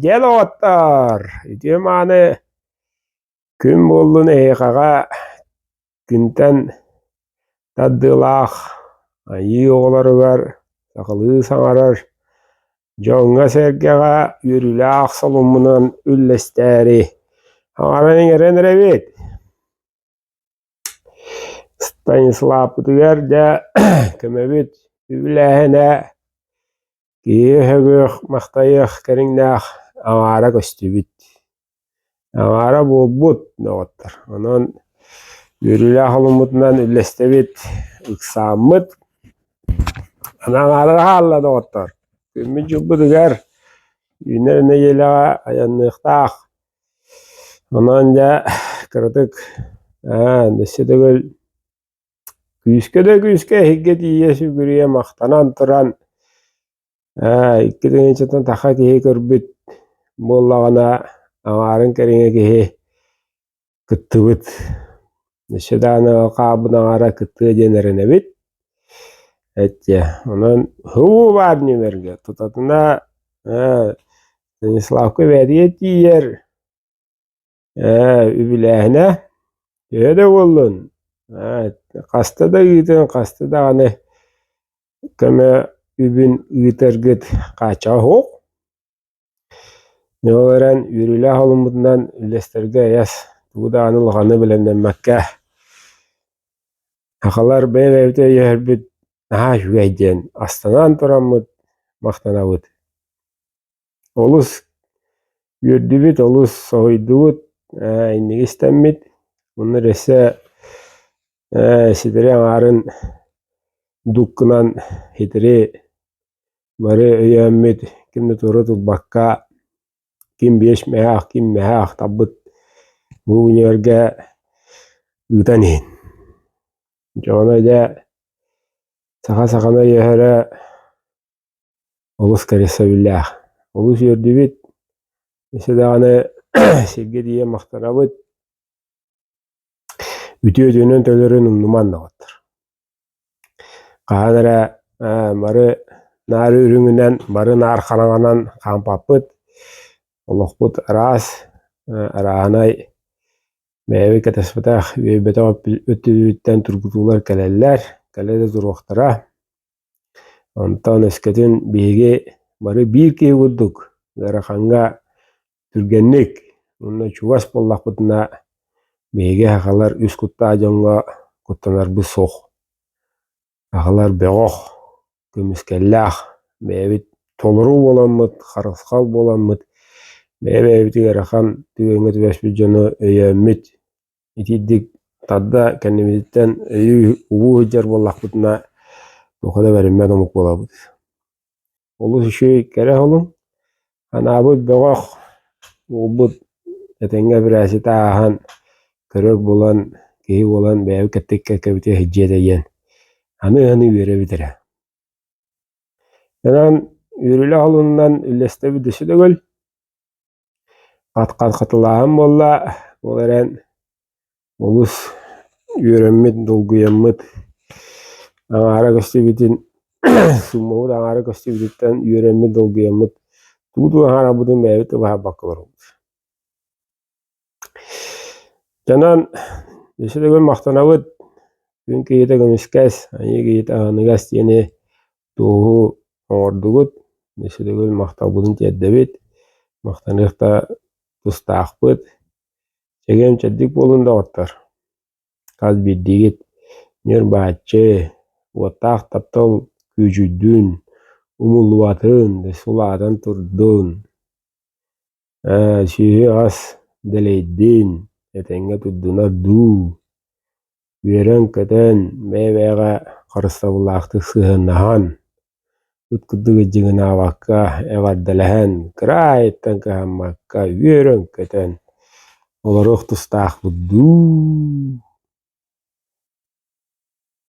Gel ottar. Idemane gün bollun eykaga günten taddılaq. Ayı oğları var. Sakalı sanarar. Jonga sergega yürülaq salumunan üllesteri. Hamaran eren revit. Stanislav Putuger de kemebit üblehene kihegög maktayıg kerinnaq amara köstübit. Amara bolbut noqottar. Onon yürülaq salumunan üllestebit ıksamıt. Amara halla noqottar. Kümmü jubbutuger yünlerine yelağa ayanlıqtaq. Ononca kırdık. Nesedegöl Küske higget iye sügürüye maktanan turan ikkidin çatan taxa kihi körbüt bollagana amarın kerine kihi kıttıbıt nesedana qabın ara kıttığı jenerenebit etçe onun hıvu var nümerge tutatına Stanislavka veriyet yer übilehine öyle bollun kasta da gidin kasta da hani keme übün gıtırgıt kaça hoq ne öğren yürüle halımından ülesterge yas bu da anılğanı bilemdenmekke akalar beyvevde yerbit aha şügeyden astanan turamıt maktanabıt olus yördübit olus soydubut inni istemmit bunlar ise sidire ağarın dukkunan hitiri mari öyyemmit kimde turutuk bakka kim beş mehaq kim mehaq tabbıt bu üniverge ıtanin jona da sakana yehere olus karesa billah olus yördübit esedağını sevgi diye maktanabıt ütüye dönün tölörün numan noqottar Qaadara marı nar ürüngünden marı nar xanaganan qampapıt oloqput aras arahanay mevi katespataq üyeybeta ötübütten turgutular kaleller kalede duruqtara ontan esketin bigi marı bir kei gudduk garaxanga türgennik unna çuvas bollaqputna bigi haqalar üs kutta jonga kuttanar bu soq Ağalar beğoq, kömüskellaq, mevit toluru bolanmıt, xarıskal bolanmıt, meviti garaxan tügenge tübesbit jonu öyyemmit. İtiddik tadda kennemizitten öyyü ubu hıjar bollaqbıtına toqada verilme domuk bolabıt. Olus işi kere olun, anabıt beğoq, ubut etenge birasi taahan körök bolan, kehi bolan beğevi kettekke kebite hıjjete yen. Hanı verebitire. Yanan yürüle halından ülleste dişi de göl. Katılahan bolla. Olaren olus yüremmit, dolguyemmit. Ağara göstü bitin. Summuğut ağara göstü bititten yüremmit, dolguyemmit. Tuğdu ağara budun mevit baha bakılır olmuş. Yanan dişi de göl maktanavıt. Çünkü yete gömüskes, hangi yete anıgas yeni doğu ordugut, dişi göl maktabudun teddebit, maktanıqta tustaqbıt, çegem çeddik bolunda ottar. Kaz bildigit, nyer bahçe, otaq taptal kücüdün, umulvatın, desuladan turdun, şihi as deleydin, etenge tudduna du, Üeren keten meveğe qarıstavulaqtı sığınahan. Utkudu gıcığına vakka evaddalahan. Kırayetten kahammakka üeren keten. Olaruq tustaq buddu.